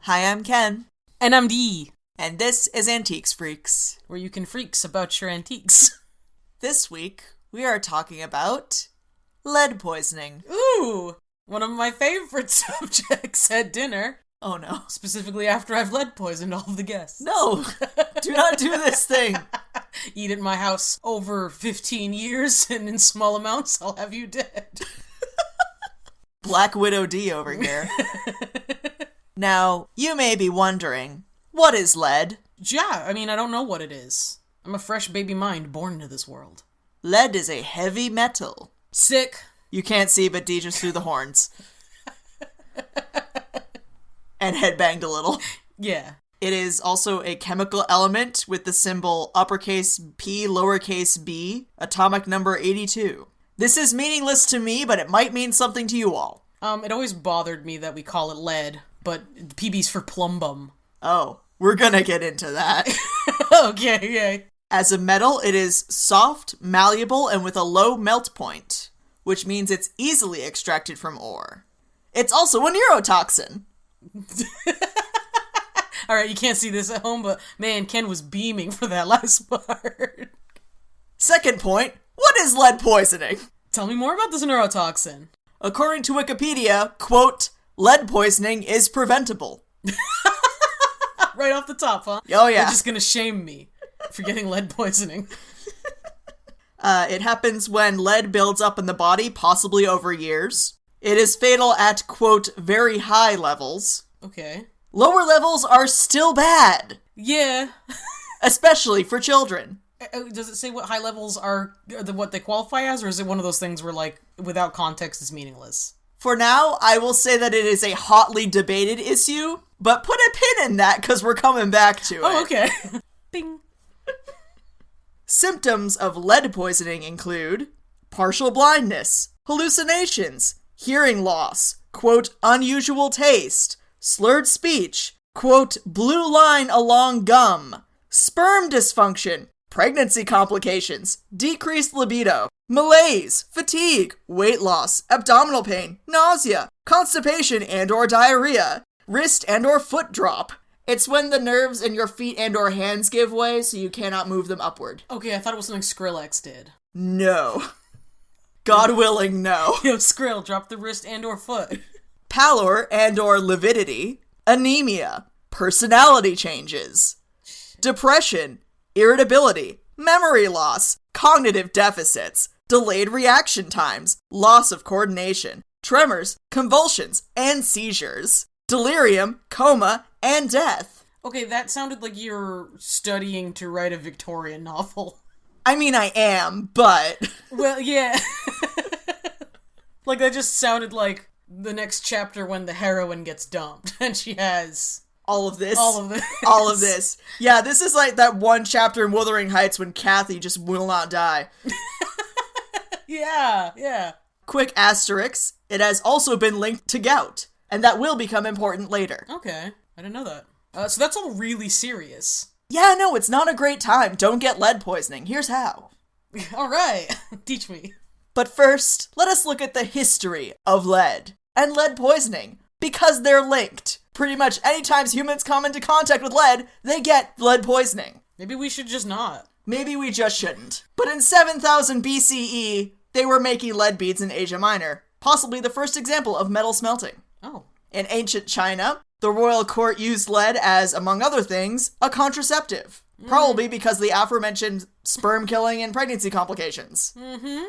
Hi, I'm Ken. And I'm Dee, And this is Antiques Freaks. where you can freaks about your antiques. This week, we are talking about lead poisoning. Ooh, one of my favorite subjects at dinner. Oh no. Specifically after I've lead poisoned all of the guests. No! Do not do this thing! Eat at my house over 15 years, and in small amounts, I'll have you dead. Black Widow D over here. Now, you may be wondering, what is lead? Yeah, I mean, I don't know what it is. I'm a fresh baby mind born into this world. Lead is a heavy metal. Sick. You can't see, but D just threw the horns. And headbanged a little. Yeah. It is also a chemical element with the symbol uppercase P, lowercase b, atomic number 82. This is meaningless to me, but it might mean something to you all. It always bothered me that we call it lead, but PB's for plumbum. Oh, we're gonna get into that. Okay, yay. As a metal, it is soft, malleable, and with a low melt point, which means it's easily extracted from ore. It's also a neurotoxin. Alright, you can't see this at home, but man, Ken was beaming for that last part. Second point, what is lead poisoning? Tell me more about this neurotoxin. According to Wikipedia, quote, lead poisoning is preventable. Right off the top, huh? Oh yeah. You're just gonna shame me for getting lead poisoning. It happens when lead builds up in the body, possibly over years. It is fatal at, quote, very high levels. Okay. Lower levels are still bad, Yeah. especially for children. Does it say what high levels are what they qualify as, or is it one of those things where, like, without context is meaningless? For now, I will say that it is a hotly debated issue, but put a pin in that because we're coming back to it. Oh, okay. Bing. Symptoms of lead poisoning include partial blindness, hallucinations, hearing loss, quote, unusual taste, slurred speech, quote, blue line along gum, sperm dysfunction, pregnancy complications, decreased libido, malaise, fatigue, weight loss, abdominal pain, nausea, constipation and or diarrhea, wrist and or foot drop. It's when the nerves in your feet and or hands give way so you cannot move them upward. Okay, I thought it was something Skrillex did. No. God willing, no. Yo, Skrill, drop the wrist and or foot. Pallor and or lividity, anemia, personality changes, depression, irritability, memory loss, cognitive deficits, delayed reaction times, loss of coordination, tremors, convulsions, and seizures, delirium, coma, and death. Okay, that sounded like you're studying to write a Victorian novel. I mean, I am, but... Well, yeah. Like, that just sounded like the next chapter when the heroine gets dumped, and she has... All of this. All of this. All of this. Yeah, this is like that one chapter in Wuthering Heights when Kathy just will not die. Yeah. Quick asterisk, it has also been linked to gout, and that will become important later. Okay, I didn't know that. So that's all really serious. Yeah, no, it's not a great time. Don't get lead poisoning. Here's how. Alright, teach me. But first, let us look at the history of lead and lead poisoning, because they're linked. Pretty much any times humans come into contact with lead, they get lead poisoning. Maybe we should just not. Maybe we just shouldn't. But in 7000 BCE, they were making lead beads in Asia Minor, possibly the first example of metal smelting. Oh. In ancient China, the royal court used lead as, among other things, a contraceptive. Probably because of the aforementioned sperm killing and pregnancy complications. Mm-hmm.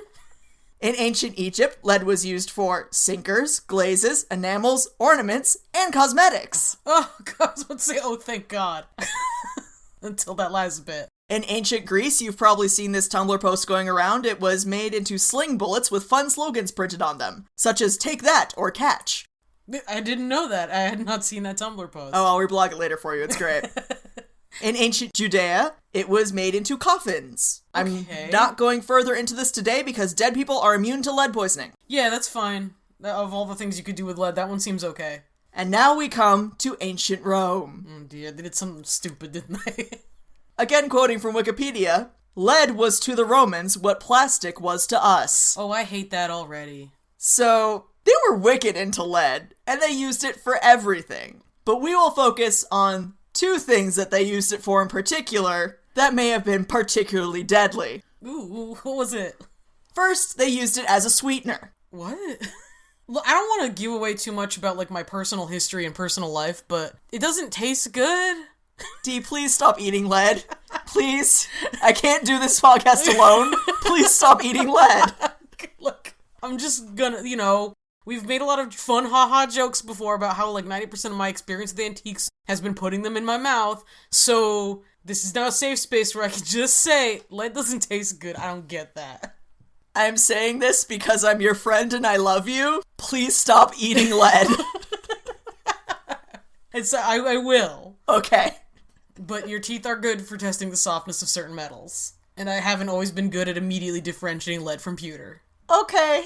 In ancient Egypt, lead was used for sinkers, glazes, enamels, ornaments, and cosmetics. Oh, God, I was about to say, oh, thank God. Until that last bit. In ancient Greece, you've probably seen this Tumblr post going around. It was made into sling bullets with fun slogans printed on them, such as take that or catch. I didn't know that. I had not seen that Tumblr post. Oh, I'll reblog it later for you. It's great. In ancient Judea, it was made into coffins. Okay. I'm not going further into this today because dead people are immune to lead poisoning. Yeah, that's fine. Of all the things you could do with lead, that one seems okay. And now we come to ancient Rome. Oh dear, they did something stupid, didn't they? Again, quoting from Wikipedia, lead was to the Romans what plastic was to us. Oh, I hate that already. So, they were wicked into lead, and they used it for everything. But we will focus on two things that they used it for in particular that may have been particularly deadly. Ooh, what was it? First, they used it as a sweetener. What? Look, I don't want to give away too much about, like, my personal history and personal life, but it doesn't taste good. Dee, please stop eating lead. Please. I can't do this podcast alone. Please stop eating lead. Look, I'm just gonna, we've made a lot of fun haha jokes before about how, like, 90% of my experience with antiques has been putting them in my mouth, so this is now a safe space where I can just say, lead doesn't taste good. I don't get that. I'm saying this because I'm your friend and I love you. Please stop eating lead. I will. Okay. But your teeth are good for testing the softness of certain metals. And I haven't always been good at immediately differentiating lead from pewter. Okay.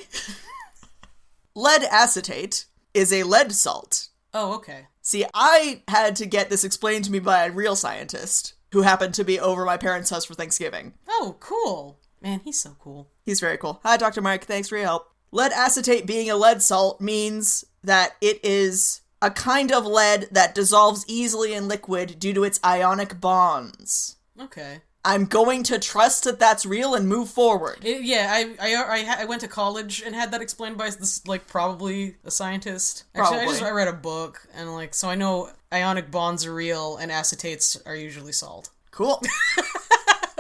Lead acetate is a lead salt. Oh, okay. See, I had to get this explained to me by a real scientist who happened to be over my parents' house for Thanksgiving. Oh, cool. Man, he's so cool. He's very cool. Hi, Dr. Mike. Thanks for your help. Lead acetate being a lead salt means that it is a kind of lead that dissolves easily in liquid due to its ionic bonds. Okay. I'm going to trust that that's real and move forward. I went to college and had that explained by this, like, probably a scientist. Actually, Probably. I read a book, and, like, so I know ionic bonds are real and acetates are usually salt. Cool.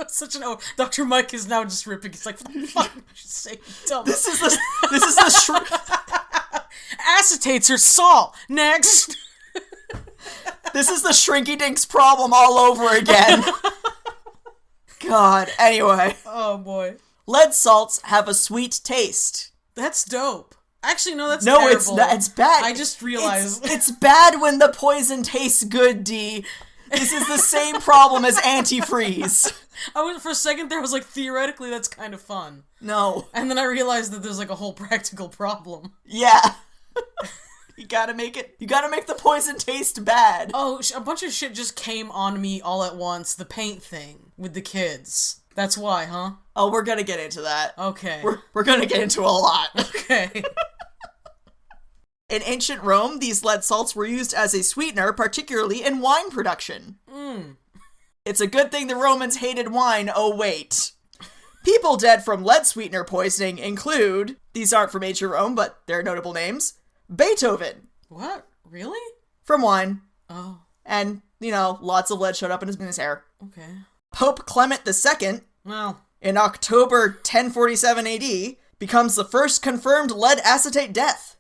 Such an Dr. Mike is now just ripping. He's like, what the fuck did you say, dumb? This is the Acetates are salt. Next. This is the Shrinky Dinks problem all over again. God. Anyway. Oh boy. Lead salts have a sweet taste. That's dope. Actually, no, that's No, terrible. it's not. It's bad. I just realized. It's bad when the poison tastes good, D. This is the same problem as antifreeze. For a second there, I was like, theoretically, that's kind of fun. No. And then I realized that there's, like, a whole practical problem. Yeah. You gotta make the poison taste bad. Oh, a bunch of shit just came on me all at once. The paint thing with the kids. That's why, huh? Oh, we're gonna get into that. Okay. We're gonna get into a lot. Okay. In ancient Rome, these lead salts were used as a sweetener, particularly in wine production. It's a good thing the Romans hated wine, oh wait. People dead from lead sweetener poisoning include, these aren't from ancient Rome, but they're notable names, Beethoven. What? Really? From wine. Oh. And, lots of lead showed up in his hair. Okay. Pope Clement II, Well. in October 1047 AD, becomes the first confirmed lead acetate death.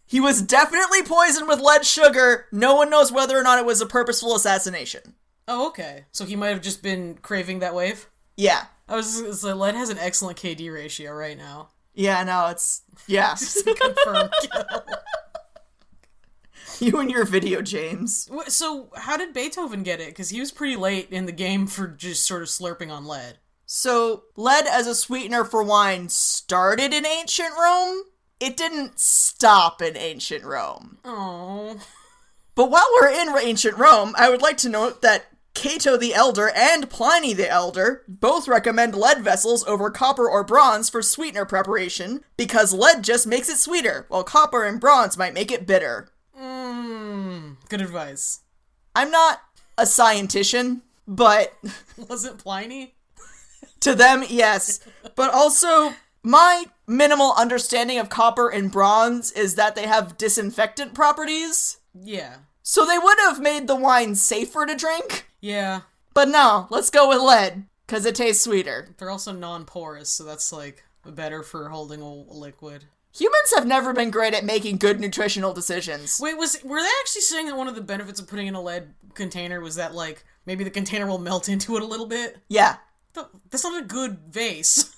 He was definitely poisoned with lead sugar. No one knows whether or not it was a purposeful assassination. Oh, okay. So he might have just been craving that wave? Yeah. Lead has an excellent KD ratio right now. Yeah, no, yeah. Just a confirmed kill. You and your video, James. So, how did Beethoven get it? Because he was pretty late in the game for just sort of slurping on lead. So, lead as a sweetener for wine started in ancient Rome. It didn't stop in ancient Rome. Oh. But while we're in ancient Rome, I would like to note that Cato the Elder and Pliny the Elder both recommend lead vessels over copper or bronze for sweetener preparation because lead just makes it sweeter, while copper and bronze might make it bitter. Good advice. I'm not a scientician, but... Was it Pliny? To them, yes. But also, my minimal understanding of copper and bronze is that they have disinfectant properties. Yeah. So they would have made the wine safer to drink. Yeah. But no, let's go with lead, because it tastes sweeter. They're also non-porous, so that's, like, better for holding a liquid. Humans have never been great at making good nutritional decisions. Wait, were they actually saying that one of the benefits of putting in a lead container was that, like, maybe the container will melt into it a little bit? Yeah. That's not a good vase.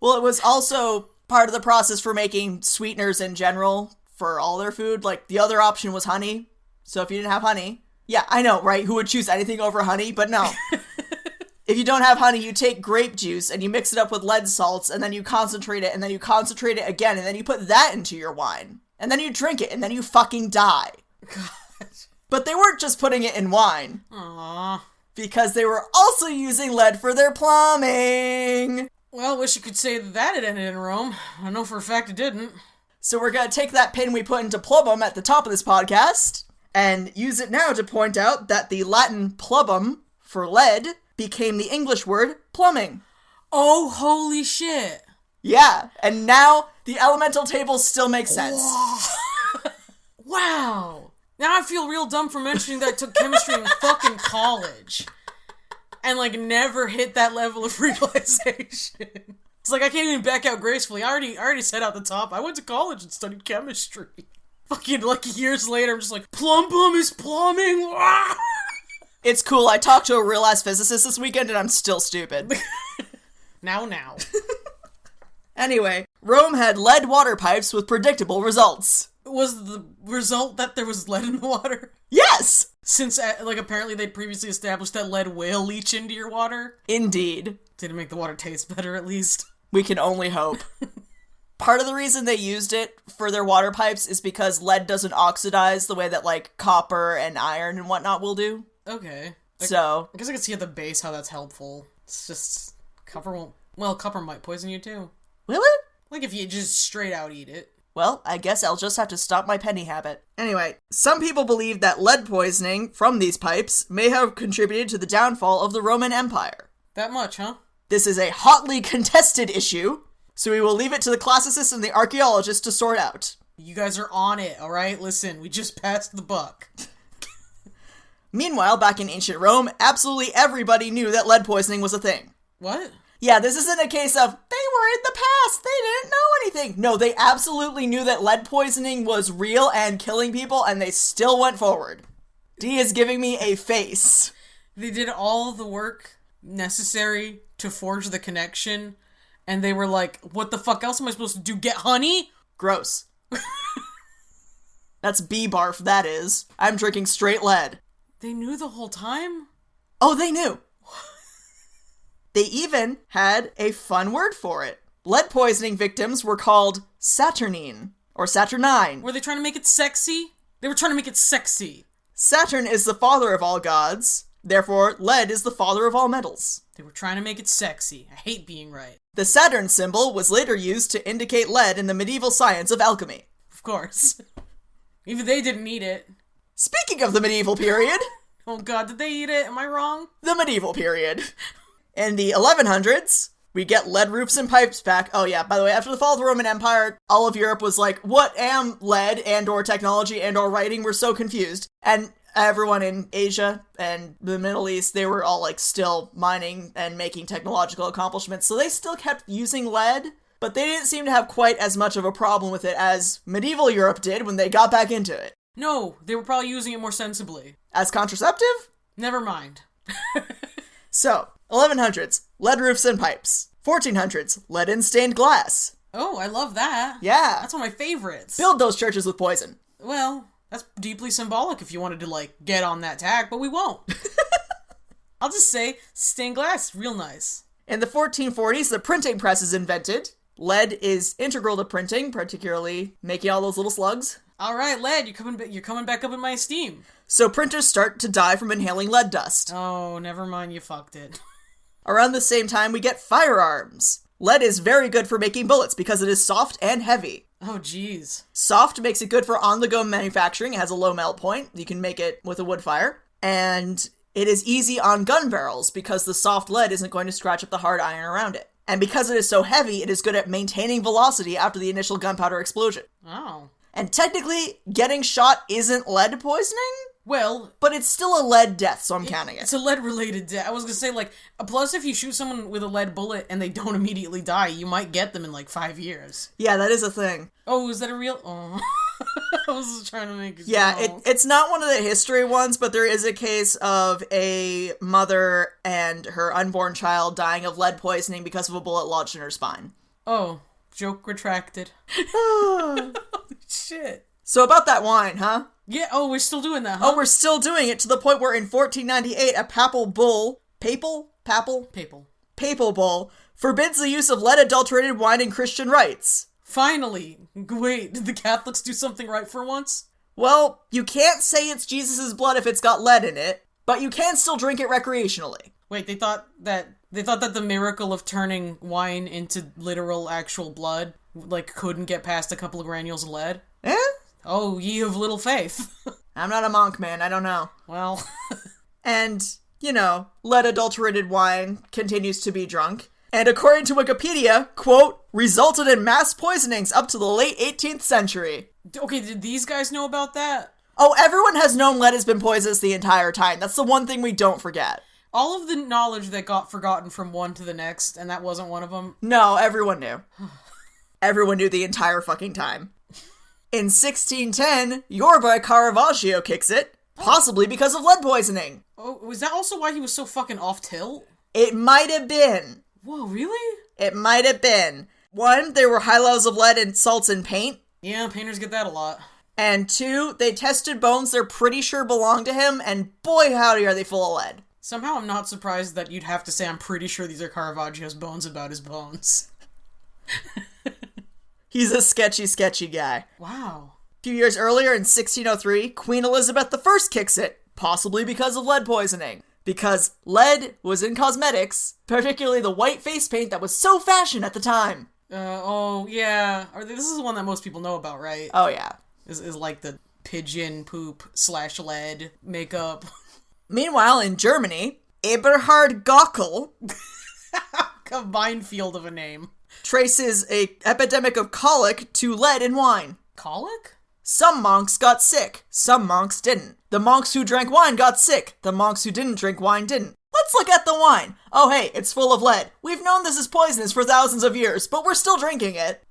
Well, it was also part of the process for making sweeteners in general for all their food. Like, the other option was honey. So if you didn't have honey... Yeah, I know, right? Who would choose anything over honey? But no. If you don't have honey, you take grape juice and you mix it up with lead salts and then you concentrate it and then you concentrate it again and then you put that into your wine. And then you drink it and then you fucking die. God. But they weren't just putting it in wine. Aww. Because they were also using lead for their plumbing. Well, wish you could say that it ended in Rome. I know for a fact it didn't. So we're going to take that pin we put into plubum at the top of this podcast and use it now to point out that the Latin plubum for lead became the English word plumbing. Oh, holy shit. Yeah, and now the elemental tables still make sense. Wow. Now I feel real dumb for mentioning that I took chemistry in fucking college. And, like, never hit that level of realization. It's like, I can't even back out gracefully. I already said out the top, I went to college and studied chemistry. Fucking, like, years later, I'm just like, plum is plumbing! It's cool, I talked to a real-ass physicist this weekend and I'm still stupid. Now. Anyway, Rome had lead water pipes with predictable results. Was the result that there was lead in the water? Yes! Since, like, apparently they'd previously established that lead will leach into your water? Indeed. Did it make the water taste better, at least? We can only hope. Part of the reason they used it for their water pipes is because lead doesn't oxidize the way that, like, copper and iron and whatnot will do. Okay. So... I guess I can see at the base how that's helpful. It's just... Copper won't... Well, copper might poison you, too. Will it? Like, if you just straight out eat it. Well, I guess I'll just have to stop my penny habit. Anyway, some people believe that lead poisoning from these pipes may have contributed to the downfall of the Roman Empire. That much, huh? This is a hotly contested issue, so we will leave it to the classicists and the archaeologists to sort out. You guys are on it, alright? Listen, we just passed the buck. Meanwhile, back in ancient Rome, absolutely everybody knew that lead poisoning was a thing. What? Yeah, this isn't a case of, they were in the past, they didn't know anything. No, they absolutely knew that lead poisoning was real and killing people, and they still went forward. D is giving me a face. They did all the work necessary to forge the connection, and they were like, what the fuck else am I supposed to do, get honey? Gross. That's bee barf, that is. I'm drinking straight lead. They knew the whole time? Oh, they knew. They even had a fun word for it. Lead poisoning victims were called Saturnine, or Saturnine. Were they trying to make it sexy? They were trying to make it sexy. Saturn is the father of all gods, therefore lead is the father of all metals. They were trying to make it sexy. I hate being right. The Saturn symbol was later used to indicate lead in the medieval science of alchemy. Of course. Even they didn't eat it. Speaking of the medieval period... Oh god, did they eat it? Am I wrong? The medieval period. In the 1100s, we get lead roofs and pipes back. Oh yeah, by the way, after the fall of the Roman Empire, all of Europe was like, what am lead and or technology and or writing? We're so confused. And everyone in Asia and the Middle East, they were all like still mining and making technological accomplishments. So they still kept using lead, but they didn't seem to have quite as much of a problem with it as medieval Europe did when they got back into it. No, they were probably using it more sensibly. As contraceptive? Never mind. So, 1100s, lead roofs and pipes. 1400s, lead in stained glass. Oh, I love that. Yeah. That's one of my favorites. Build those churches with poison. Well, that's deeply symbolic if you wanted to, like, get on that tag, but we won't. I'll just say, stained glass, real nice. In the 1440s, the printing press is invented. Lead is integral to printing, particularly making all those little slugs. All right, lead, you're coming back up in my esteem. So printers start to die from inhaling lead dust. Oh, never mind, you fucked it. Around the same time, we get firearms. Lead is very good for making bullets because it is soft and heavy. Oh, jeez. Soft makes it good for on-the-go manufacturing. It has a low melt point. You can make it with a wood fire. And it is easy on gun barrels because the soft lead isn't going to scratch up the hard iron around it. And because it is so heavy, it is good at maintaining velocity after the initial gunpowder explosion. Oh. And technically, getting shot isn't lead poisoning? Well, but it's still a lead death, so I'm counting it. It's a lead-related death. I was gonna say, like, plus if you shoot someone with a lead bullet and they don't immediately die, you might get them in, like, 5 years. Yeah, that is a thing. Oh, is that a real... Oh. I was just trying to make it... Yeah, it's not one of the history ones, but there is a case of a mother and her unborn child dying of lead poisoning because of a bullet lodged in her spine. Oh, joke retracted. Holy shit. So about that wine, huh? Yeah, oh, we're still doing that, huh? Oh, we're still doing it to the point where in 1498, a papal bull, papal bull, forbids the use of lead-adulterated wine in Christian rites. Finally. Wait, did the Catholics do something right for once? Well, you can't say it's Jesus' blood if it's got lead in it, but you can still drink it recreationally. Wait, they thought that the miracle of turning wine into literal actual blood like, couldn't get past a couple of granules of lead. Eh? Oh, ye of little faith. I'm not a monk, man. I don't know. Well. And, lead-adulterated wine continues to be drunk. And according to Wikipedia, quote, resulted in mass poisonings up to the late 18th century. Okay, did these guys know about that? Oh, everyone has known lead has been poisonous the entire time. That's the one thing we don't forget. All of the knowledge that got forgotten from one to the next, and that wasn't one of them? No, everyone knew. Everyone knew the entire fucking time. In 1610, your boy Caravaggio kicks it, possibly because of lead poisoning. Oh, was that also why he was so fucking off-tilt? It might have been. Whoa, really? It might have been. One, there were high levels of lead in salts and paint. Yeah, painters get that a lot. And two, they tested bones they're pretty sure belong to him, and boy howdy are they full of lead. Somehow I'm not surprised that you'd have to say I'm pretty sure these are Caravaggio's bones about his bones. He's a sketchy guy. Wow. A few years earlier, in 1603, Queen Elizabeth I kicks it, possibly because of lead poisoning. Because lead was in cosmetics, particularly the white face paint that was so fashion at the time. Oh, yeah. This is the one that most people know about, right? Oh, yeah. Is like the pigeon poop / lead makeup. Meanwhile, in Germany, Eberhard Gockel A minefield of a name. traces a epidemic of colic to lead in wine. Colic? Some monks got sick, some monks didn't. The monks who drank wine got sick, the monks who didn't drink wine didn't. Let's look at the wine. Oh hey, it's full of lead. We've known this is poisonous for thousands of years, but we're still drinking it.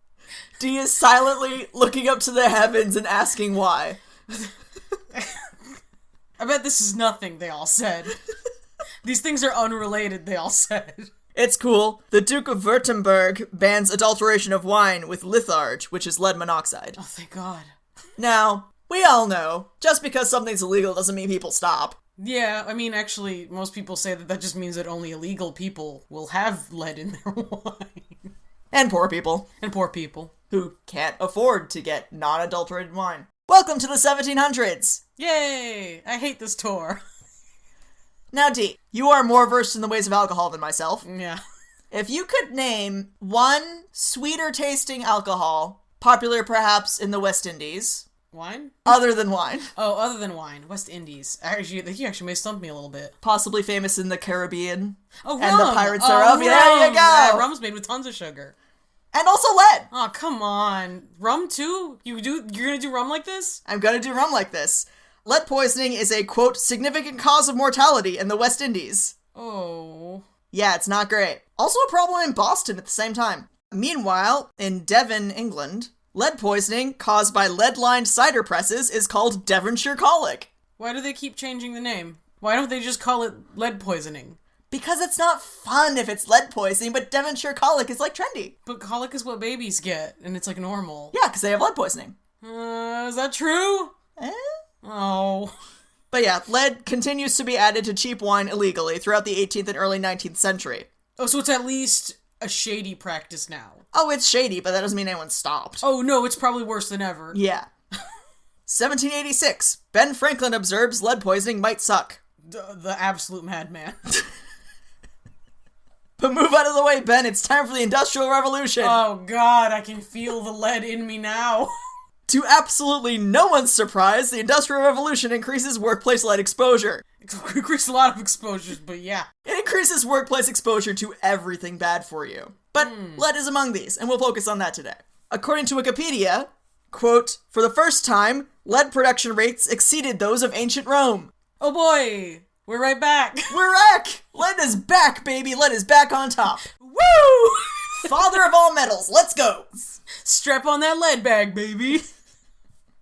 Dee is silently looking up to the heavens and asking why. I bet this is nothing, they all said. These things are unrelated, they all said. It's cool. The Duke of Württemberg bans adulteration of wine with litharge, which is lead monoxide. Oh, thank God. Now, we all know, just because something's illegal doesn't mean people stop. Yeah, I mean, actually, most people say that just means that only illegal people will have lead in their wine. And poor people. And poor people. Who can't afford to get non-adulterated wine. Welcome to the 1700s! Yay! I hate this tour. Now, Dee, you are more versed in the ways of alcohol than myself. Yeah. If you could name one sweeter tasting alcohol, popular perhaps in the West Indies, Wine? other than wine, Oh, other than wine. West Indies. Actually, you actually may stump me a little bit. possibly famous in the Caribbean, Oh, and the rum! pirates Oh, thereof. rum! There you Yeah, go! rum's made with tons of sugar. And also lead! Oh, come on. Rum too? You're gonna do rum like this? I'm gonna do rum like this. Lead poisoning is a, quote, significant cause of mortality in the West Indies. Oh. Yeah, it's not great. Also a problem in Boston at the same time. Meanwhile, in Devon, England, lead poisoning caused by lead-lined cider presses is called Devonshire colic. Why do they keep changing the name? Why don't they just call it lead poisoning? Because it's not fun if it's lead poisoning, but Devonshire colic is like trendy. But colic is what babies get, and it's like normal. Yeah, because they have lead poisoning. Is that true? Eh? Oh. But yeah, lead continues to be added to cheap wine illegally throughout the 18th and early 19th century. Oh, so it's at least a shady practice now. Oh, it's shady, but that doesn't mean anyone stopped. Oh no, it's probably worse than ever. Yeah. 1786, Ben Franklin observes lead poisoning might suck. The absolute madman. But move out of the way, Ben, it's time for the Industrial Revolution! Oh god, I can feel the lead in me now. To absolutely no one's surprise, the Industrial Revolution increases workplace lead exposure. Increased a lot of exposures, but yeah. It increases workplace exposure to everything bad for you. But lead is among these, and we'll focus on that today. According to Wikipedia, quote, for the first time, lead production rates exceeded those of ancient Rome. Oh boy, we're right back. We're back! Lead is back, baby! Lead is back on top. Woo! Father of all metals, let's go! Strap on that lead bag, baby.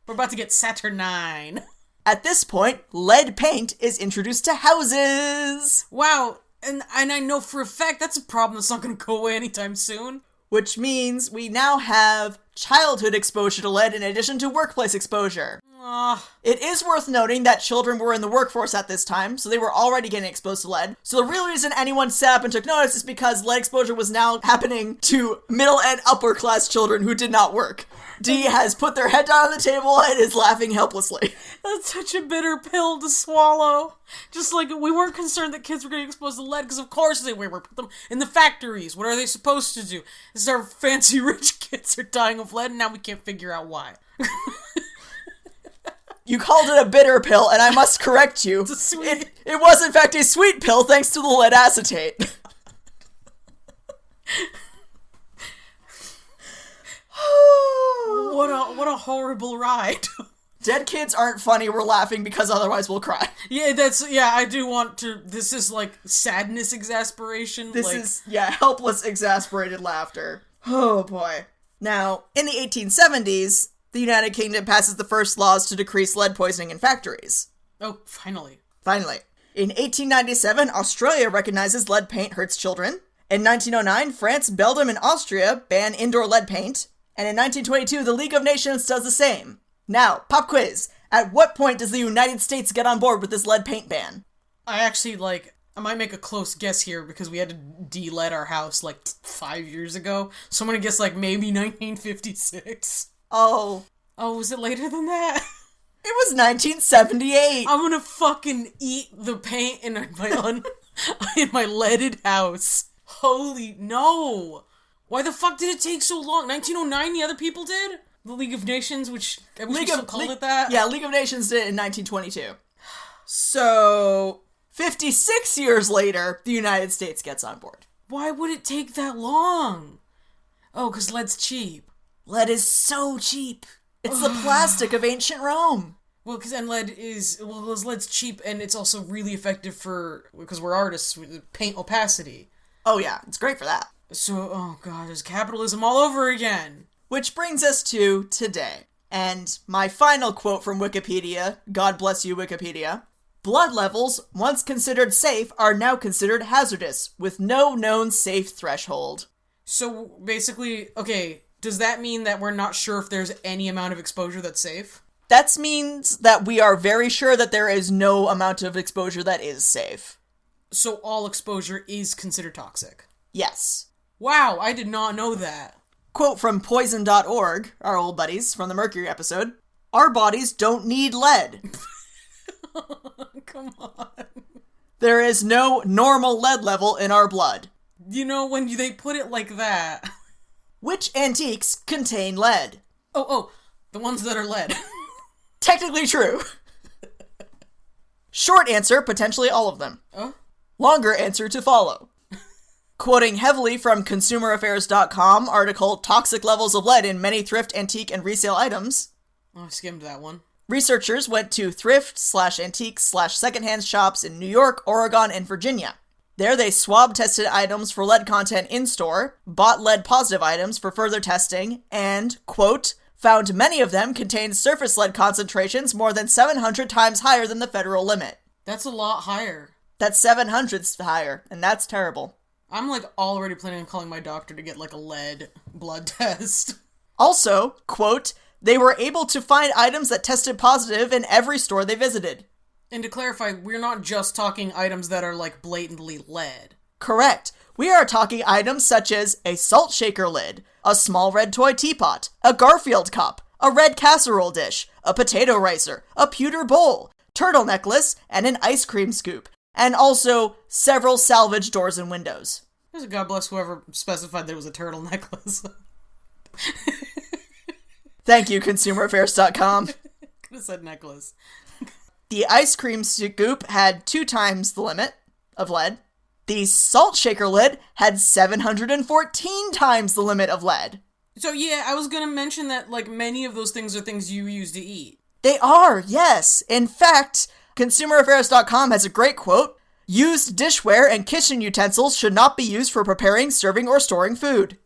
We're about to get Saturnine. At this point, lead paint is introduced to houses. Wow, and I know for a fact that's a problem that's not going to go away anytime soon. Which means we now have childhood exposure to lead in addition to workplace exposure. It is worth noting that children were in the workforce at this time, so they were already getting exposed to lead. So the real reason anyone sat up and took notice is because lead exposure was now happening to middle and upper class children who did not work. Dee has put their head down on the table and is laughing helplessly. That's such a bitter pill to swallow. Just like, we weren't concerned that kids were getting exposed to lead, because of course they were. Put them in the factories. What are they supposed to do? This is our fancy rich kids are dying of lead, and now we can't figure out why. You called it a bitter pill, and I must correct you. It's a sweet... It was, in fact, a sweet pill thanks to the lead acetate. What a horrible ride. Dead kids aren't funny, we're laughing because otherwise we'll cry. I do want to, this is like sadness exasperation. This is helpless exasperated laughter. Oh boy. Now, in the 1870s, the United Kingdom passes the first laws to decrease lead poisoning in factories. Oh, finally. Finally. In 1897, Australia recognizes lead paint hurts children. In 1909, France, Belgium, and Austria ban indoor lead paint. And in 1922, the League of Nations does the same. Now, pop quiz. At what point does the United States get on board with this lead paint ban? I actually, I might make a close guess here because we had to de-lead our house, 5 years ago. So I'm gonna guess, maybe 1956. Oh, was it later than that? It was 1978. I'm gonna fucking eat the paint in my leaded house. Holy no! Why the fuck did it take so long? 1909, the other people did? The League of Nations, which I wish we still called it that? Yeah, League of Nations did it in 1922. So, 56 years later, the United States gets on board. Why would it take that long? Oh, because lead's cheap. Lead is so cheap. It's the plastic of ancient Rome. Well, because lead's cheap, and it's also really effective because we're artists, with paint opacity. Oh yeah, it's great for that. So, oh god, there's capitalism all over again. Which brings us to today. And my final quote from Wikipedia, God bless you Wikipedia, blood levels, once considered safe, are now considered hazardous, with no known safe threshold. So, basically, okay, does that mean that we're not sure if there's any amount of exposure that's safe? That means that we are very sure that there is no amount of exposure that is safe. So all exposure is considered toxic? Yes. Wow, I did not know that. Quote from poison.org, our old buddies from the Mercury episode, "Our bodies don't need lead." Come on. There is no normal lead level in our blood. You know, when they put it like that. Which antiques contain lead? Oh, the ones that are lead. Technically true. Short answer, potentially all of them. Longer answer to follow. Quoting heavily from ConsumerAffairs.com article, "Toxic Levels of Lead in Many Thrift, Antique, and Resale Items." Oh, I skimmed that one. Researchers went to thrift/antique/secondhand shops in New York, Oregon, and Virginia. There they swab-tested items for lead content in-store, bought lead-positive items for further testing, and, quote, found many of them contained surface lead concentrations more than 700 times higher than the federal limit. That's a lot higher. That's 700 higher, and that's terrible. I'm, already planning on calling my doctor to get, a lead blood test. Also, quote, they were able to find items that tested positive in every store they visited. And to clarify, we're not just talking items that are, blatantly lead. Correct. We are talking items such as a salt shaker lid, a small red toy teapot, a Garfield cup, a red casserole dish, a potato ricer, a pewter bowl, turtle necklace, and an ice cream scoop, and also several salvage doors and windows. God bless whoever specified that it was a turtle necklace. Thank you, ConsumerAffairs.com. Could have said necklace. The ice cream scoop had 2 times the limit of lead. The salt shaker lid had 714 times the limit of lead. So yeah, I was gonna mention that, many of those things are things you use to eat. They are, yes. In fact, ConsumerAffairs.com has a great quote. "Used dishware and kitchen utensils should not be used for preparing, serving, or storing food."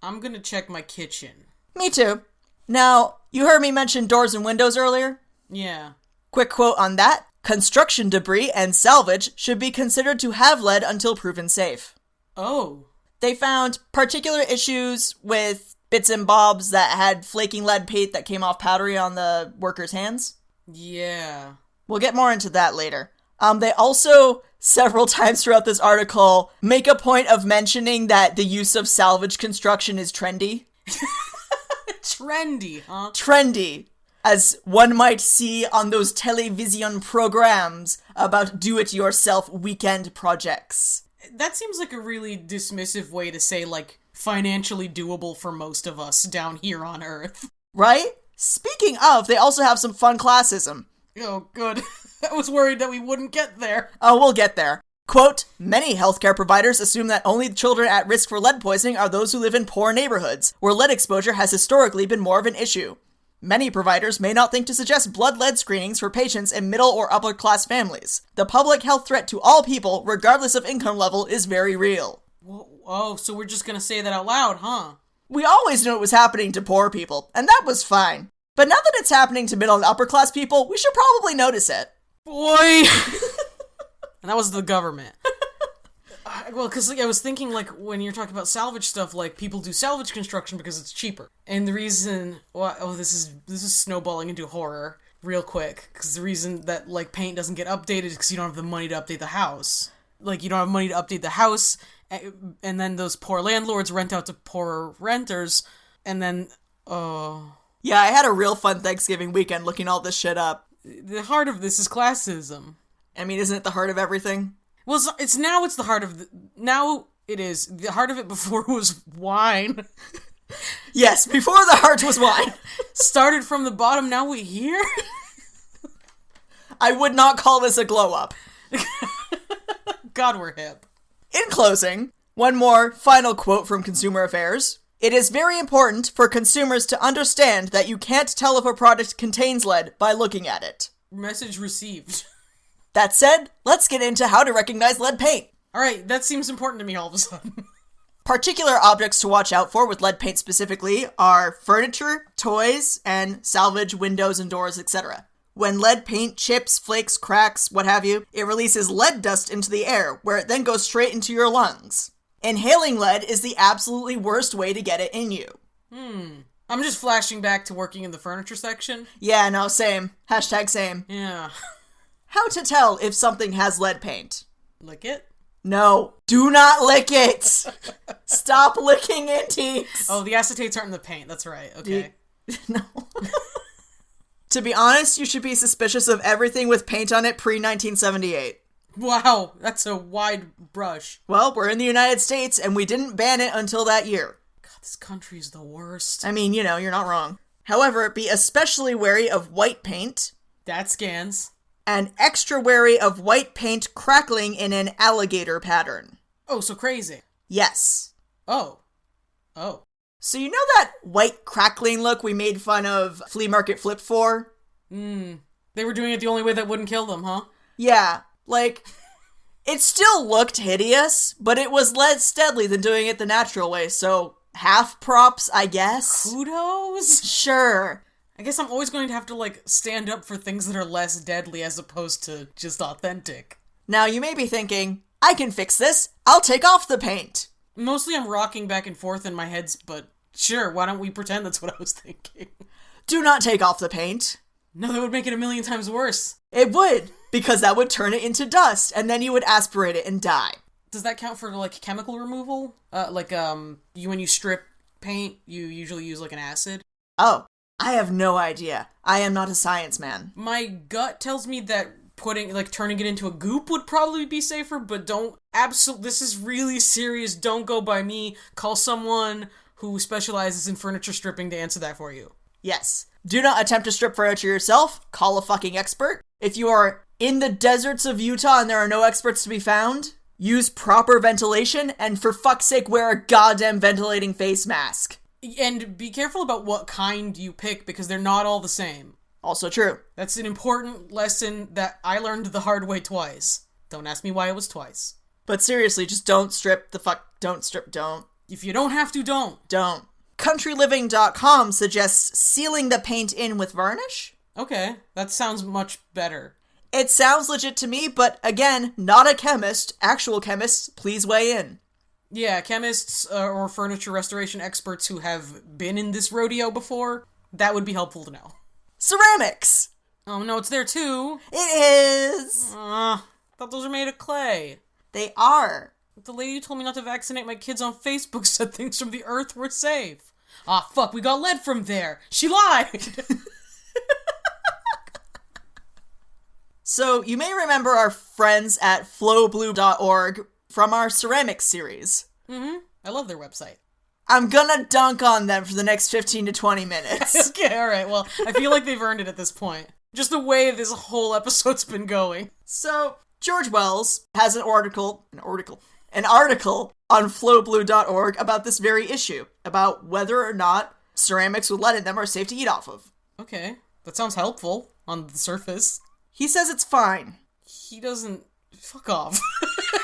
I'm gonna check my kitchen. Me too. Now, you heard me mention doors and windows earlier? Yeah. Quick quote on that. "Construction debris and salvage should be considered to have lead until proven safe." Oh. They found particular issues with bits and bobs that had flaking lead paint that came off powdery on the workers' hands. Yeah. We'll get more into that later. They also, several times throughout this article, make a point of mentioning that the use of salvage construction is trendy. Trendy, huh? Trendy. As one might see on those television programs about do-it-yourself weekend projects. That seems like a really dismissive way to say, like, financially doable for most of us down here on Earth. Right? Speaking of, they also have some fun classism. Oh, good. I was worried that we wouldn't get there. Oh, we'll get there. Quote, many healthcare providers assume that only children at risk for lead poisoning are those who live in poor neighborhoods, where lead exposure has historically been more of an issue. Many providers may not think to suggest blood lead screenings for patients in middle or upper class families. The public health threat to all people, regardless of income level, is very real. Oh, so we're just gonna say that out loud, huh? We always knew it was happening to poor people, and that was fine. But now that it's happening to middle and upper class people, we should probably notice it. Boy! And that was the government. Well, because I was thinking, like, when you're talking about salvage stuff, like, people do salvage construction because it's cheaper. And the reason... this is snowballing into horror real quick. Because the reason that, like, paint doesn't get updated is because you don't have the money to update the house. Like, you don't have money to update the house, and then those poor landlords rent out to poorer renters, and then... Yeah, I had a real fun Thanksgiving weekend looking all this shit up. The heart of this is classism. I mean, isn't it the heart of everything? Well, it's the heart of... now it is. The heart of it before was wine. Yes, before the heart was wine. Started from the bottom, now we here? I would not call this a glow-up. God, we're hip. In closing, one more final quote from Consumer Affairs. It is very important for consumers to understand that you can't tell if a product contains lead by looking at it. Message received. That said, let's get into how to recognize lead paint. Alright, that seems important to me all of a sudden. Particular objects to watch out for with lead paint specifically are furniture, toys, and salvage windows and doors, etc. When lead paint chips, flakes, cracks, what have you, it releases lead dust into the air, where it then goes straight into your lungs. Inhaling lead is the absolutely worst way to get it in you. I'm just flashing back to working in the furniture section. Yeah, no, same. Hashtag same. Yeah. How to tell if something has lead paint? Lick it? No, do not lick it! Stop licking antiques! Oh, the acetates aren't in the paint, that's right, okay. No. To be honest, you should be suspicious of everything with paint on it pre-1978. Wow, that's a wide brush. Well, we're in the United States, and we didn't ban it until that year. God, this country is the worst. I mean, you're not wrong. However, be especially wary of white paint. That scans. And extra wary of white paint crackling in an alligator pattern. Oh, so crazy. Yes. Oh. So you know that white crackling look we made fun of Flea Market Flip for? They were doing it the only way that wouldn't kill them, huh? Yeah, like, it still looked hideous, but it was less deadly than doing it the natural way, so half props, I guess? Kudos? Sure. I guess I'm always going to have to, like, stand up for things that are less deadly as opposed to just authentic. Now, you may be thinking, I can fix this. I'll take off the paint. Mostly I'm rocking back and forth in my head, but sure, why don't we pretend that's what I was thinking? Do not take off the paint. No, that would make it a million times worse. It would, because that would turn it into dust, and then you would aspirate it and die. Does that count for, like, chemical removal? When you strip paint, you usually use, like, an acid? Oh. I have no idea. I am not a science man. My gut tells me that turning it into a goop would probably be safer, but this is really serious, don't go by me. Call someone who specializes in furniture stripping to answer that for you. Yes. Do not attempt to strip furniture yourself. Call a fucking expert. If you are in the deserts of Utah and there are no experts to be found, use proper ventilation, and for fuck's sake, wear a goddamn ventilating face mask. And be careful about what kind you pick, because they're not all the same. Also true. That's an important lesson that I learned the hard way twice. Don't ask me why it was twice. But seriously, just don't strip the fuck. Don't strip. Don't. If you don't have to, don't. Don't. CountryLiving.com suggests sealing the paint in with varnish. Okay, that sounds much better. It sounds legit to me, but again, not a chemist. Actual chemists, please weigh in. Yeah, chemists or furniture restoration experts who have been in this rodeo before, that would be helpful to know. Ceramics! Oh no, it's there too. It is! Thought those are made of clay. They are. The lady who told me not to vaccinate my kids on Facebook said things from the earth were safe. Ah, fuck, we got lead from there. She lied! So, you may remember our friends at flowblue.org from our ceramics series. Mm-hmm. I love their website. I'm gonna dunk on them for the next 15 to 20 minutes. Okay, alright, well, I feel like they've earned it at this point. Just the way this whole episode's been going. So, George Wells has an article on flowblue.org about this very issue, about whether or not ceramics with lead in them are safe to eat off of. Okay, that sounds helpful on the surface. He says it's fine. He doesn't... Fuck off.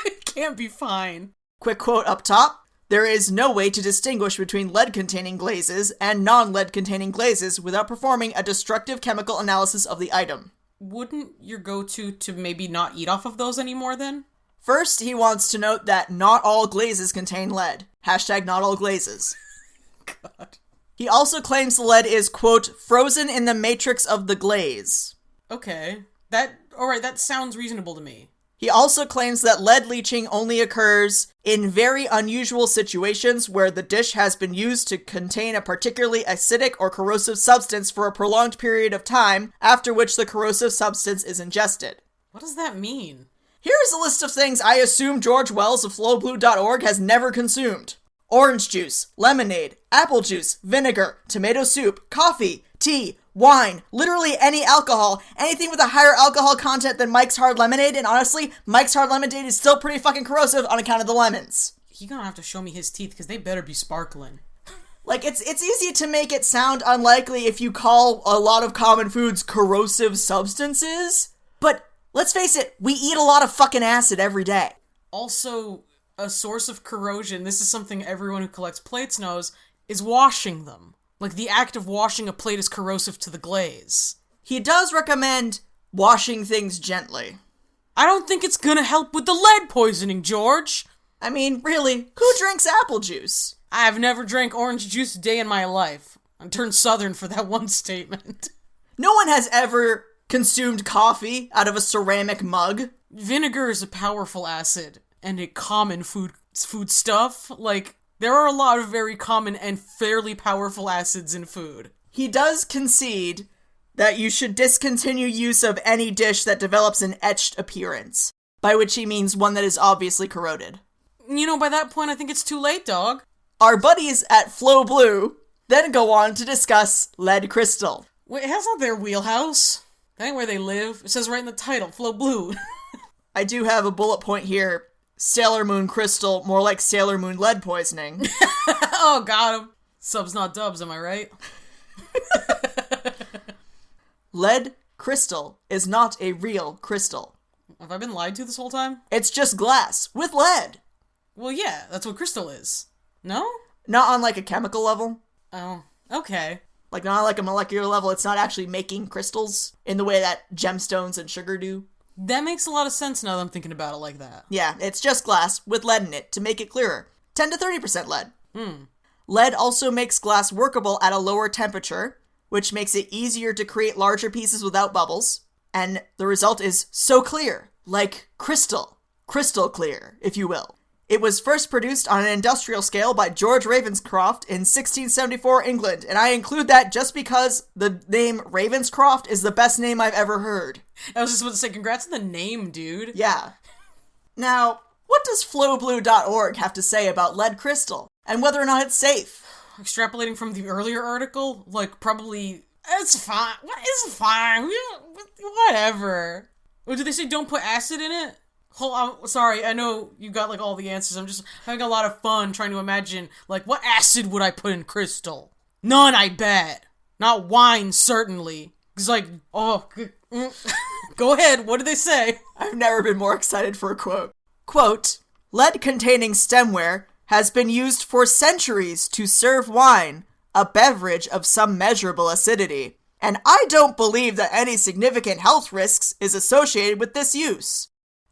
It can't be fine. Quick quote up top. There is no way to distinguish between lead-containing glazes and non-lead-containing glazes without performing a destructive chemical analysis of the item. Wouldn't your go-to to maybe not eat off of those anymore then? First, he wants to note that not all glazes contain lead. Hashtag not all glazes. God. He also claims the lead is, quote, frozen in the matrix of the glaze. Okay. That sounds reasonable to me. He also claims that lead leaching only occurs in very unusual situations where the dish has been used to contain a particularly acidic or corrosive substance for a prolonged period of time, after which the corrosive substance is ingested. What does that mean? Here's a list of things I assume George Wells of flowblue.org has never consumed. Orange juice, lemonade, apple juice, vinegar, tomato soup, coffee, tea, wine, literally any alcohol, anything with a higher alcohol content than Mike's Hard Lemonade, and honestly, Mike's Hard Lemonade is still pretty fucking corrosive on account of the lemons. You're gonna have to show me his teeth, because they better be sparkling. Like, it's easy to make it sound unlikely if you call a lot of common foods corrosive substances, but let's face it, we eat a lot of fucking acid every day. Also, a source of corrosion, this is something everyone who collects plates knows, is washing them. Like, the act of washing a plate is corrosive to the glaze. He does recommend washing things gently. I don't think it's gonna help with the lead poisoning, George! I mean, really, who drinks apple juice? I've never drank orange juice a day in my life. I turned southern for that one statement. No one has ever consumed coffee out of a ceramic mug. Vinegar is a powerful acid, and a common food stuff. Like, there are a lot of very common and fairly powerful acids in food. He does concede that you should discontinue use of any dish that develops an etched appearance, by which he means one that is obviously corroded. You know, by that point, I think it's too late, dog. Our buddies at Flow Blue then go on to discuss lead crystal. Wait, that's not their wheelhouse. That ain't where they live. It says right in the title, Flow Blue. I do have a bullet point here. Sailor Moon crystal, more like Sailor Moon lead poisoning. Oh, got him. Subs not dubs, am I right? Lead crystal is not a real crystal. Have I been lied to this whole time? It's just glass with lead. Well, yeah, that's what crystal is. No? Not on like a chemical level. Oh, okay. Like not on like a molecular level. It's not actually making crystals in the way that gemstones and sugar do. That makes a lot of sense now that I'm thinking about it like that. Yeah, it's just glass with lead in it to make it clearer. 10 to 30% lead. Lead also makes glass workable at a lower temperature, which makes it easier to create larger pieces without bubbles. And the result is so clear, like crystal. Crystal clear, if you will. It was first produced on an industrial scale by George Ravenscroft in 1674 England, and I include that just because the name Ravenscroft is the best name I've ever heard. I was just about to say, congrats on the name, dude. Yeah. Now, what does flowblue.org have to say about lead crystal, and whether or not it's safe? Extrapolating from the earlier article, like, probably, it's fine. What is fine? Whatever. Or did they say don't put acid in it? Hold on, sorry, I know you got, like, all the answers. I'm just having a lot of fun trying to imagine, like, what acid would I put in crystal? None, I bet. Not wine, certainly. It's like, oh, go ahead, what did they say? I've never been more excited for a quote. Quote, lead-containing stemware has been used for centuries to serve wine, a beverage of some measurable acidity, and I don't believe that any significant health risks is associated with this use.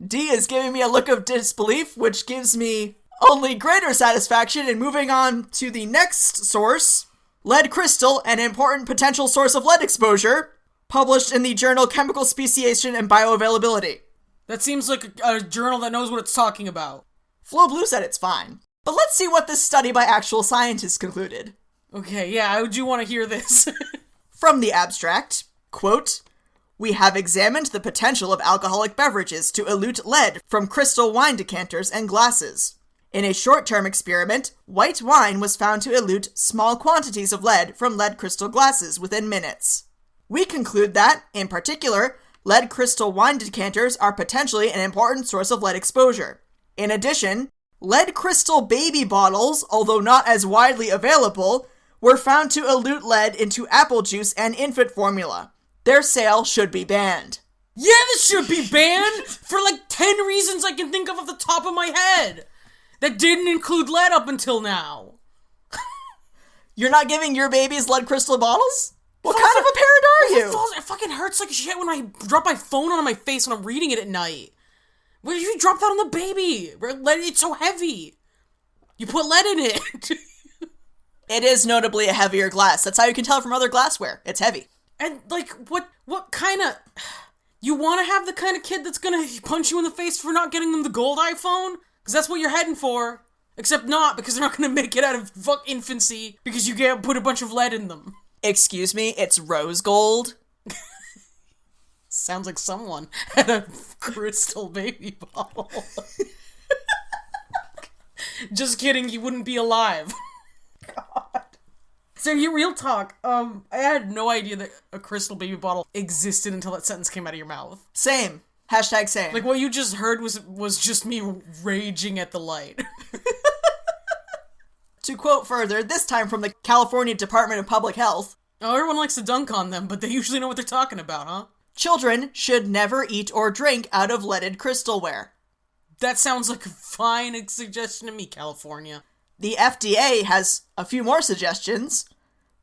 D is giving me a look of disbelief, which gives me Only greater satisfaction in moving on to the next source, lead crystal, an important potential source of lead exposure, published in the journal Chemical Speciation and Bioavailability. That seems like a journal that knows what it's talking about. Flo Blue said it's fine. But let's see what this study by actual scientists concluded. Okay, yeah, I do want to hear this. From the abstract, quote, "We have examined the potential of alcoholic beverages to elute lead from crystal wine decanters and glasses. In a short-term experiment, white wine was found to elute small quantities of lead from lead crystal glasses within minutes. We conclude that, in particular, lead crystal wine decanters are potentially an important source of lead exposure. In addition, lead crystal baby bottles, although not as widely available, were found to elute lead into apple juice and infant formula. Their sale should be banned." Yeah, this should be banned for like 10 reasons I can think of off the top of my head. That didn't include lead up until now. You're not giving your babies lead crystal bottles? What kind of a parent are you? It fucking hurts like shit when I drop my phone on my face when I'm reading it at night. Why did you drop that on the baby? It's so heavy. You put lead in it. It is notably a heavier glass. That's how you can tell from other glassware. It's heavy. And, like, what kind of... You want to have the kind of kid that's gonna punch you in the face for not getting them the gold iPhone? Because that's what you're heading for. Except not, because they're not gonna make it out of infancy, because you put a bunch of lead in them. Excuse me, it's rose gold? Sounds like someone had a crystal baby bottle. Just kidding, you wouldn't be alive. God. So, real talk, I had no idea that a crystal baby bottle existed until that sentence came out of your mouth. Same. Hashtag same. Like, what you just heard was just me raging at the light. To quote further, this time from the California Department of Public Health. Oh, everyone likes to dunk on them, but they usually know what they're talking about, huh? Children should never eat or drink out of leaded crystalware. That sounds like a fine suggestion to me, California. The FDA has a few more suggestions.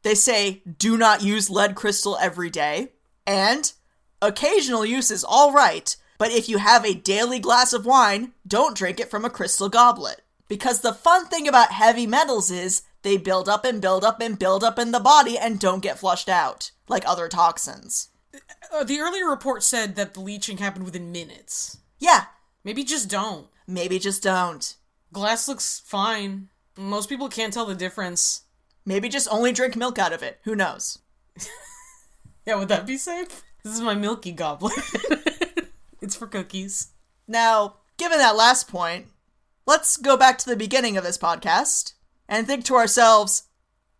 They say, do not use lead crystal every day. And occasional use is all right, but if you have a daily glass of wine, don't drink it from a crystal goblet. Because the fun thing about heavy metals is they build up and build up and build up in the body and don't get flushed out, like other toxins. The earlier report said that the leaching happened within minutes. Yeah. Maybe just don't. Maybe just don't. Glass looks fine. Most people can't tell the difference. Maybe just only drink milk out of it. Who knows? Yeah, would that be safe? This is my milky goblet. It's for cookies. Now, given that last point, let's go back to the beginning of this podcast and think to ourselves,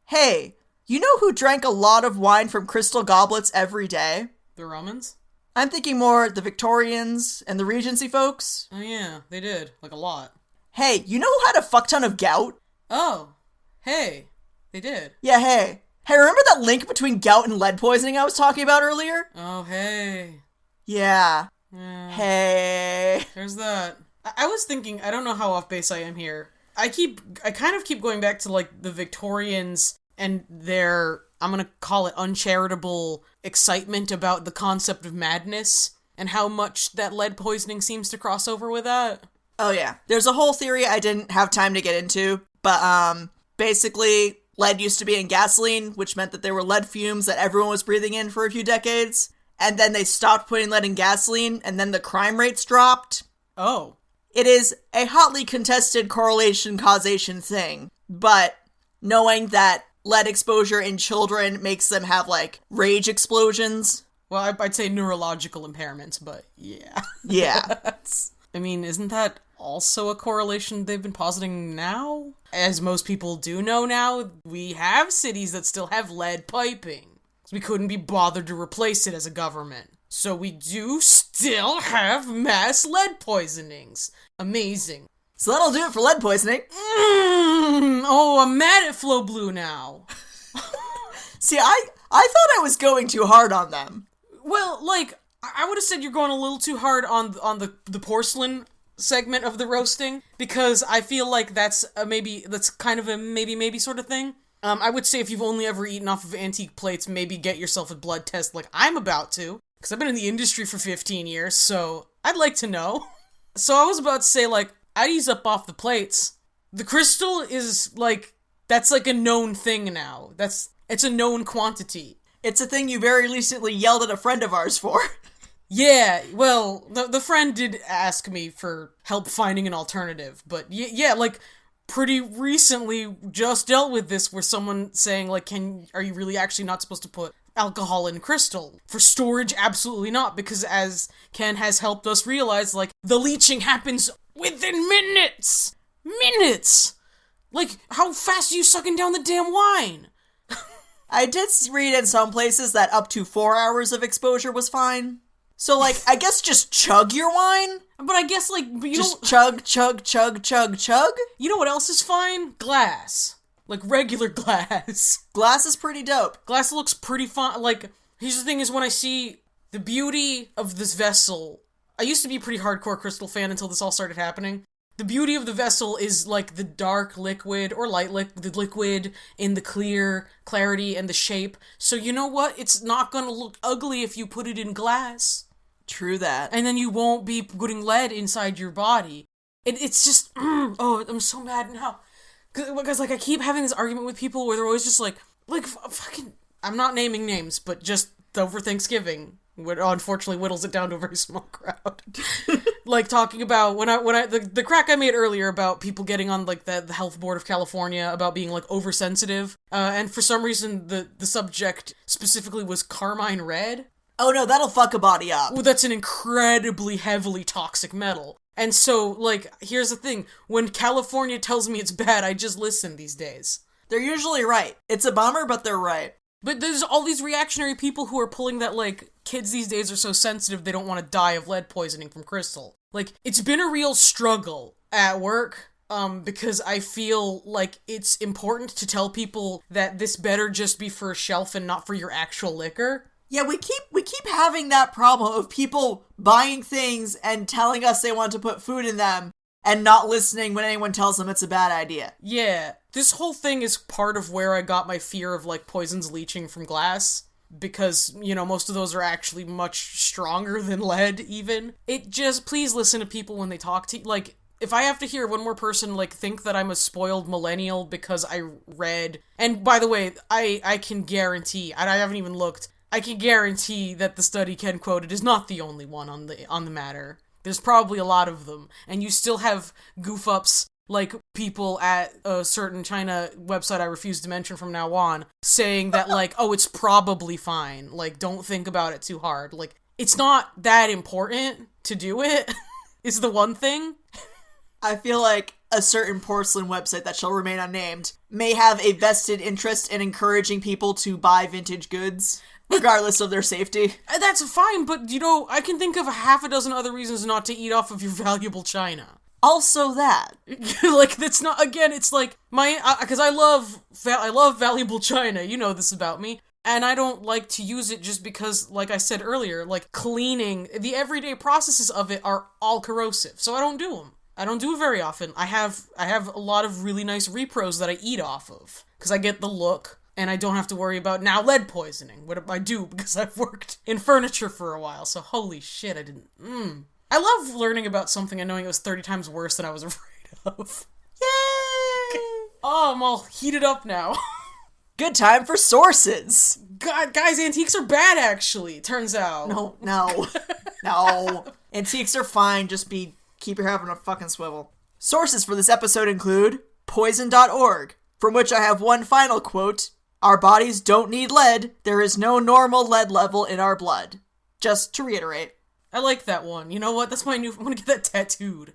hey, you know who drank a lot of wine from crystal goblets every day? The Romans? I'm thinking more the Victorians and the Regency folks. Oh yeah, they did. Like a lot. Hey, you know who had a fuck ton of gout? Oh, hey, they did. Yeah, hey. Hey, remember that link between gout and lead poisoning I was talking about earlier? Oh, hey. Yeah. Hey. There's that. I was thinking, I don't know how off base I am here. I kind of keep going back to, like, the Victorians and their, I'm gonna call it uncharitable excitement about the concept of madness and how much that lead poisoning seems to cross over with that. Oh, yeah. There's a whole theory I didn't have time to get into, but, basically, lead used to be in gasoline, which meant that there were lead fumes that everyone was breathing in for a few decades, and then they stopped putting lead in gasoline, and then the crime rates dropped. Oh. It is a hotly contested correlation-causation thing, but knowing that lead exposure in children makes them have, like, rage explosions. Well, I'd say neurological impairments, but yeah. Yeah. I mean, isn't that also a correlation they've been positing now? As most people do know now, we have cities that still have lead piping. We couldn't be bothered to replace it as a government. So we do still have mass lead poisonings. Amazing. So that'll do it for lead poisoning. Oh, I'm mad at Flo Blue now. See, I thought I was going too hard on them. Well, like, I would have said you're going a little too hard on the porcelain segment of the roasting, because I feel like that's kind of a maybe sort of thing. I would say if you've only ever eaten off of antique plates, maybe get yourself a blood test like I'm about to, because I've been in the industry for 15 years, so I'd like to know. So I was about to say, like, I'd ease up off the plates, The crystal is, like, that's, like, a known thing now. It's a known quantity. It's a thing you very recently yelled at a friend of ours for. Yeah, well, the friend did ask me for help finding an alternative, but yeah, like, pretty recently just dealt with this where someone saying, like, are you really actually not supposed to put alcohol in crystal? For storage, absolutely not, because as Ken has helped us realize, like, the leaching happens within minutes! Minutes! Like, how fast are you sucking down the damn wine? I did read in some places that up to 4 hours of exposure was fine. So, like, I guess just chug your wine? But I guess, like, just chug, chug, chug, chug, chug? You know what else is fine? Glass. Like, regular glass. Glass is pretty dope. Glass looks pretty fine. Like, here's the thing is when I see the beauty of this vessel, I used to be a pretty hardcore crystal fan until this all started happening. The beauty of the vessel is, like, the dark liquid, or light the liquid in the clarity and the shape. So you know what? It's not gonna look ugly if you put it in glass. True that. And then you won't be putting lead inside your body. It's just, oh, I'm so mad now. Because, like, I keep having this argument with people where they're always just like, fucking, I'm not naming names, but just over Thanksgiving, unfortunately whittles it down to a very small crowd. Like, talking about, the crack I made earlier about people getting on, like, the Health Board of California about being, like, oversensitive, and for some reason the subject specifically was carmine red. Oh no, that'll fuck a body up. Well, that's an incredibly heavily toxic metal. And so, like, here's the thing. When California tells me it's bad, I just listen these days. They're usually right. It's a bummer, but they're right. But there's all these reactionary people who are pulling that, like, kids these days are so sensitive they don't want to die of lead poisoning from crystal. Like, it's been a real struggle at work, because I feel like it's important to tell people that this better just be for a shelf and not for your actual liquor. Yeah, we keep having that problem of people buying things and telling us they want to put food in them and not listening when anyone tells them it's a bad idea. Yeah, this whole thing is part of where I got my fear of, like, poisons leaching from glass, because, you know, most of those are actually much stronger than lead, even. Please listen to people when they talk to you. Like, if I have to hear one more person, like, think that I'm a spoiled millennial because I read, and by the way, I can guarantee, and I haven't even looked, I can guarantee that the study Ken quoted is not the only one on the matter. There's probably a lot of them, and you still have goof-ups like people at a certain China website I refuse to mention from now on, saying that, like, oh, it's probably fine, like, don't think about it too hard. Like, it's not that important to do it, is the one thing. I feel like a certain porcelain website that shall remain unnamed may have a vested interest in encouraging people to buy vintage goods, regardless of their safety. That's fine, but, you know, I can think of a half a dozen other reasons not to eat off of your valuable china. Also that. Like, that's not, again, it's like, because I love valuable china, you know this about me, and I don't like to use it just because, like I said earlier, like, cleaning, the everyday processes of it are all corrosive, so I don't do them. I don't do it very often. I have a lot of really nice repros that I eat off of, because I get the look, and I don't have to worry about now lead poisoning. What I do, because I've worked in furniture for a while, so holy shit, I didn't, I love learning about something and knowing it was 30 times worse than I was afraid of. Yay! Oh, I'm all heated up now. Good time for sources. God, guys, antiques are bad, actually, it turns out. No. Antiques are fine, just keep your head on a fucking swivel. Sources for this episode include poison.org, from which I have one final quote: "Our bodies don't need lead. There is no normal lead level in our blood." Just to reiterate. I like that one. You know what? That's my new... I'm gonna get that tattooed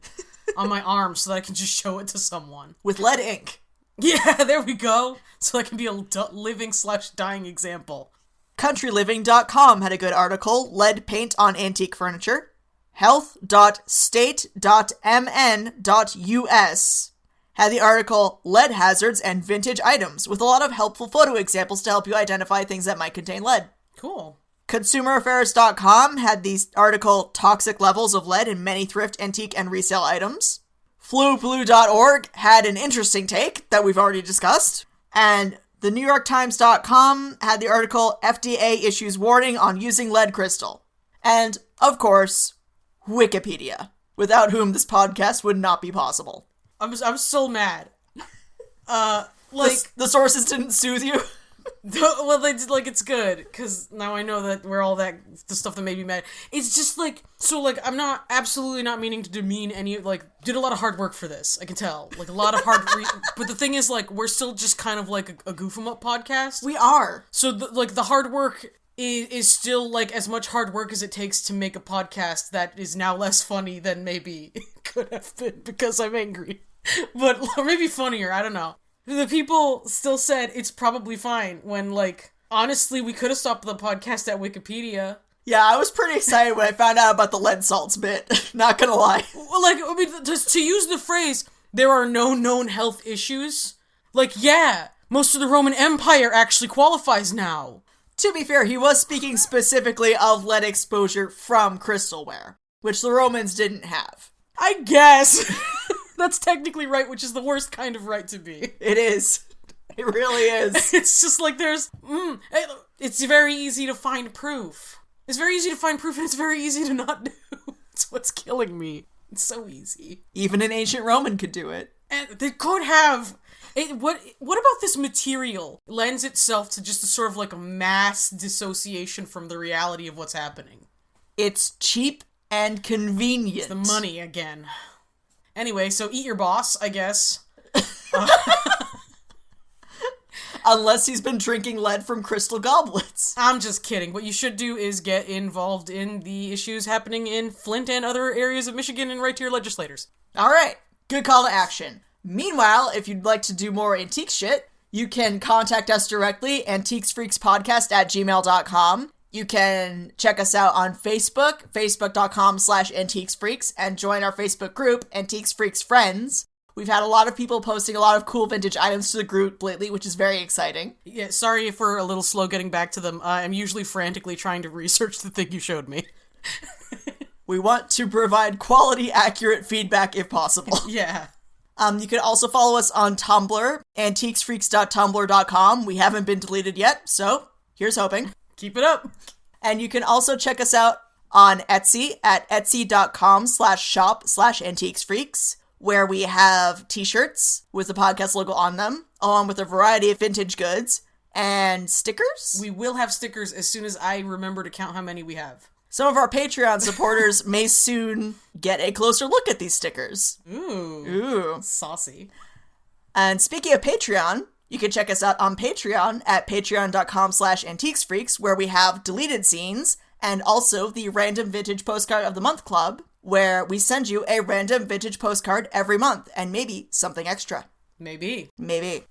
on my arm so that I can just show it to someone. With lead ink. Yeah, there we go. So I can be a living/dying example. CountryLiving.com had a good article, Lead Paint on Antique Furniture. Health.state.mn.us had the article, Lead Hazards and Vintage Items, with a lot of helpful photo examples to help you identify things that might contain lead. Cool. ConsumerAffairs.com had the article, Toxic Levels of Lead in Many Thrift, Antique, and Resale Items. FluBlue.org had an interesting take that we've already discussed. And the NewYorkTimes.com had the article, FDA Issues Warning on Using Lead Crystal. And, of course, Wikipedia, without whom this podcast would not be possible. I'm so mad. Like the sources didn't soothe you. Well, they did, like, it's good, because now I know that we're all that, the stuff that made me mad. It's just, like, so, like, I'm absolutely not meaning to demean any, like, did a lot of hard work for this, I can tell. Like, a lot of but the thing is, like, we're still just kind of, like, a goof-em-up podcast. We are. So, the hard work is still, like, as much hard work as it takes to make a podcast that is now less funny than maybe it could have been, because I'm angry. But, or maybe funnier, I don't know. The people still said it's probably fine when, like, honestly, we could have stopped the podcast at Wikipedia. Yeah, I was pretty excited when I found out about the lead salts bit. Not gonna lie. Well, like, I mean, to use the phrase, there are no known health issues. Like, yeah, most of the Roman Empire actually qualifies now. To be fair, he was speaking specifically of lead exposure from crystalware, which the Romans didn't have. I guess. That's technically right, which is the worst kind of right to be. It is. It really is. It's just like it's very easy to find proof. It's very easy to find proof, and it's very easy to not do. It's what's killing me. It's so easy. Even an ancient Roman could do it. And they could have. What about this material lends itself to just a sort of like a mass dissociation from the reality of what's happening? It's cheap and convenient. It's the money again. Anyway, so eat your boss, I guess. Unless he's been drinking lead from crystal goblets. I'm just kidding. What you should do is get involved in the issues happening in Flint and other areas of Michigan and write to your legislators. Alright, good call to action. Meanwhile, if you'd like to do more antique shit, you can contact us directly, antiquesfreakspodcast@gmail.com. You can check us out on Facebook, facebook.com/antiquesfreaks, and join our Facebook group, Antiques Freaks Friends. We've had a lot of people posting a lot of cool vintage items to the group lately, which is very exciting. Yeah, sorry if we're a little slow getting back to them. I'm usually frantically trying to research the thing you showed me. We want to provide quality, accurate feedback if possible. Yeah. You can also follow us on Tumblr, antiquesfreaks.tumblr.com. We haven't been deleted yet, so here's hoping. Keep it up. And you can also check us out on Etsy at etsy.com/shop/antiquesfreaks, where we have t-shirts with the podcast logo on them, along with a variety of vintage goods and stickers. We will have stickers as soon as I remember to count how many we have. Some of our Patreon supporters may soon get a closer look at these stickers. Ooh. Saucy. And speaking of Patreon, you can check us out on Patreon at patreon.com/antiquesfreaks, where we have deleted scenes and also the Random Vintage Postcard of the Month Club, where we send you a random vintage postcard every month and maybe something extra. Maybe.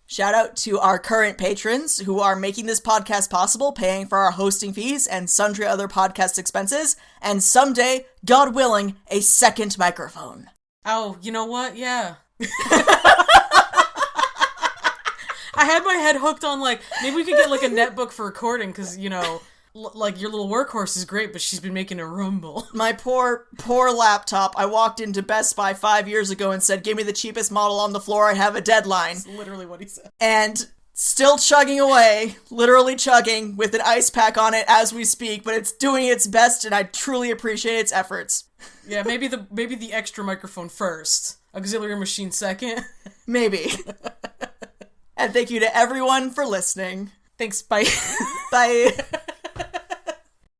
Shout out to our current patrons who are making this podcast possible, paying for our hosting fees and sundry other podcast expenses, and someday, God willing, a second microphone. Oh, you know what? Yeah. I had my head hooked on, like, maybe we could get, like, a netbook for recording, because, you know, like, your little workhorse is great, but she's been making a rumble. My poor laptop. I walked into Best Buy 5 years ago and said, give me the cheapest model on the floor, I have a deadline. That's literally what he said. And still chugging away, literally chugging, with an ice pack on it as we speak, but it's doing its best, and I truly appreciate its efforts. Yeah, maybe the extra microphone first. Auxiliary machine second. Maybe. And thank you to everyone for listening. Thanks, bye. Bye.